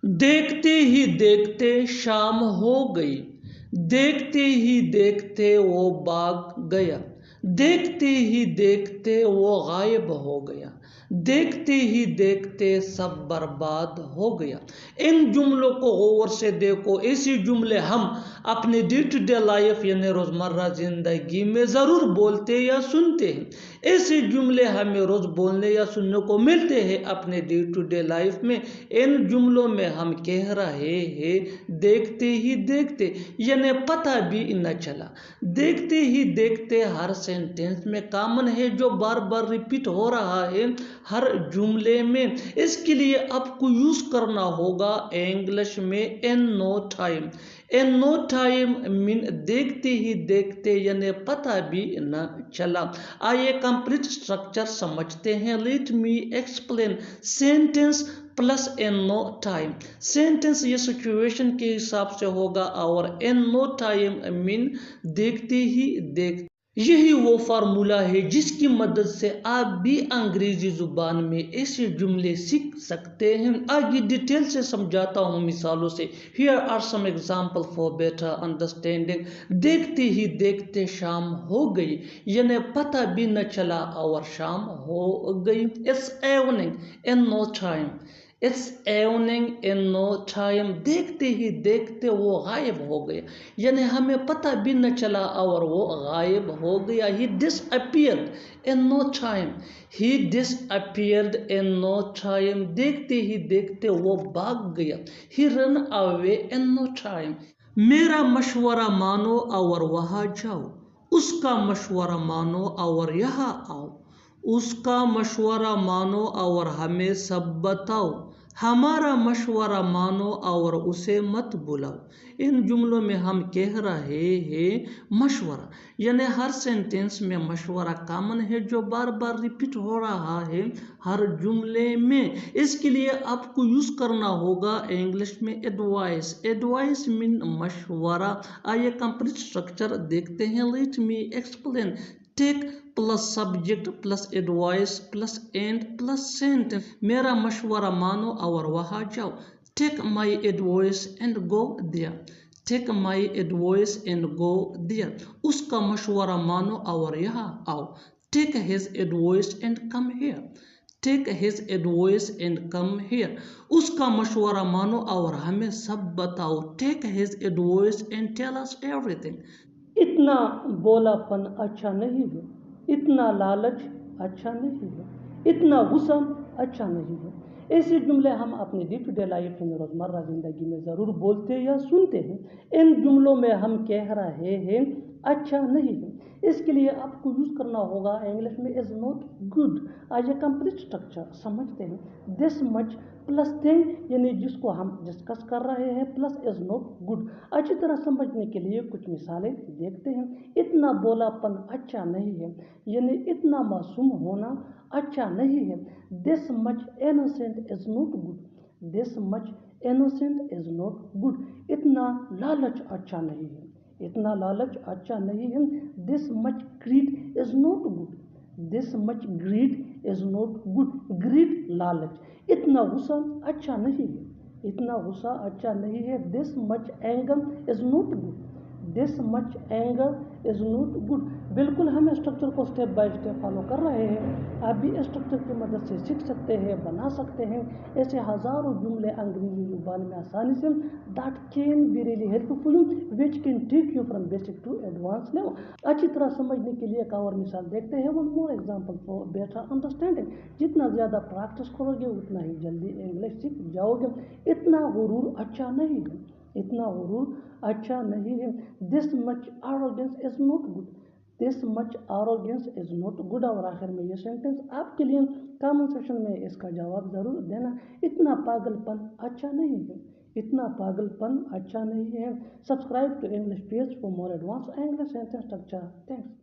دیکھتے ہی دیکھتے شام ہو گئی، دیکھتے ہی دیکھتے وہ بھاگ گیا، دیکھتے ہی دیکھتے وہ غائب ہو گیا، دیکھتے ہی دیکھتے سب برباد ہو گیا۔ ان جملوں کو غور سے دیکھو۔ ایسی جملے ہم اپنے ڈے ٹو ڈے لائف یعنی روزمرہ زندگی میں ضرور بولتے یا سنتے ہیں۔ ایسے جملے ہمیں روز بولنے یا سننے کو ملتے ہیں اپنے ڈے ٹو ڈے لائف میں۔ ان جملوں میں ہم کہہ رہے ہیں دیکھتے ہی دیکھتے، یعنی پتہ بھی نہ چلا۔ دیکھتے ہی دیکھتے ہر سینٹینس میں کامن ہے جو بار بار ریپیٹ ہو رہا ہے ہر جملے میں۔ اس کے لیے آپ کو یوز کرنا ہوگا انگلش میں ان نو ٹائم۔ ان نو ٹائم مین دیکھتے ہی دیکھتے یعنی پتہ بھی نہ چلا۔ آئیے کمپلیٹ اسٹرکچر سمجھتے ہیں۔ Let me explain sentence plus in no time. Sentence یہ سچویشن کے حساب سے ہوگا اور ان نو ٹائم مین دیکھتے ہی دیکھتے۔ یہی وہ فارمولہ ہے جس کی مدد سے آپ بھی انگریزی زبان میں ایسے جملے سیکھ سکتے ہیں۔ آگے ڈیٹیل سے سمجھاتا ہوں مثالوں سے۔ Here are some examples for better understanding۔ دیکھتے ہی دیکھتے شام ہو گئی، یعنی پتہ بھی نہ چلا اور شام ہو گئی۔ It's evening in no time۔ It's evening in no time۔ دیکھتے ہی دیکھتے وہ غائب ہو گیا، یعنی ہمیں پتہ بھی نہ چلا اور وہ غائب ہو گیا۔ He disappeared in no time۔ He disappeared in no time۔ دیکھتے ہی دیکھتے وہ بھاگ گیا۔ He ran away in no time۔ میرا مشورہ مانو اور وہاں جاؤ، اس کا مشورہ مانو اور یہاں آؤ، اس کا مشورہ مانو اور ہمیں سب بتاؤ، ہمارا مشورہ مانو اور اسے مت بلاؤ۔ ان جملوں میں ہم کہہ رہے ہیں مشورہ، یعنی ہر سینٹینس میں مشورہ کامن ہے جو بار بار ریپیٹ ہو رہا ہے ہر جملے میں۔ اس کے لیے آپ کو یوز کرنا ہوگا انگلش میں ایڈوائس۔ ایڈوائس مین مشورہ۔ آئیے کمپلیٹ اسٹرکچر دیکھتے ہیں۔ Let me explain. Take plus subject plus advice plus and plus sentence. میرا مشورہ مانو اور وہاں جاؤ۔ Take my advice and go there. Take my advice and go there. اس کا مشورہ مانو اور یہاں آؤ۔ Take his advice and come here. Take his advice and come here. اس کا مشورہ مانو اور ہمیں سب بتاؤ۔ Take his advice and tell us everything. اتنا بولا پن اچھا نہیں ہے، اتنا لالچ اچھا نہیں ہے، اتنا غصہ اچھا نہیں ہے۔ ایسے جملے ہم اپنے ڈے ٹو ڈے لائف میں روزمرہ زندگی میں ضرور بولتے یا سنتے ہیں۔ ان جملوں میں ہم کہہ رہے ہیں اچھا نہیں ہے۔ اس کے لیے آپ کو یوز کرنا ہوگا انگلش میں از ناٹ گڈ۔ آئیے کمپلیٹ اسٹرکچر سمجھتے ہیں۔ دس مچ پلس تھنگ یعنی جس کو ہم ڈسکس کر رہے ہیں پلس از ناٹ گڈ۔ اچھی طرح سمجھنے کے لیے کچھ مثالیں دیکھتے ہیں۔ اتنا بولا پن اچھا نہیں ہے، یعنی اتنا معصوم ہونا اچھا نہیں ہے۔ دس مچ innocent is not good۔ This much innocent is not good۔ اتنا لالچ اچھا نہیں ہے، اتنا لالچ اچھا نہیں ہے۔ دس مچ greed is not good۔ This much greed is not good۔ greed لالچ۔ اتنا غصہ اچھا نہیں ہے، اتنا غصہ اچھا نہیں ہے۔ دس مچ anger is not good۔ This much anger is not good۔ بالکل ہم اسٹرکچر کو اسٹیپ بائی اسٹیپ فالو کر رہے ہیں۔ آپ بھی اسٹرکچر کی مدد سے سیکھ سکتے ہیں، بنا سکتے ہیں ایسے ہزاروں جملے انگریزی زبان میں آسانی سے that can be really helpful which can take you from basic to advanced level۔ اچھی طرح سمجھنے کے لیے ایک اور مثال دیکھتے ہیں۔ one more example for better understanding۔ جتنا زیادہ پریکٹس کرو گے اتنا ہی جلدی انگلش سیکھ جاؤ گے۔ اتنا غرور اچھا نہیں ہے، اتنا غرور اچھا نہیں ہے۔ This much arrogance is not good۔ This much arrogance is not good۔ اور آخر میں یہ سینٹینس آپ کے لیے کامنٹ سیکشن میں اس کا جواب ضرور دینا۔ اتنا پاگل پن اچھا نہیں ہے، اتنا پاگل پن اچھا نہیں ہے۔ Subscribe to English page for more advance English sentence structure. Thanks.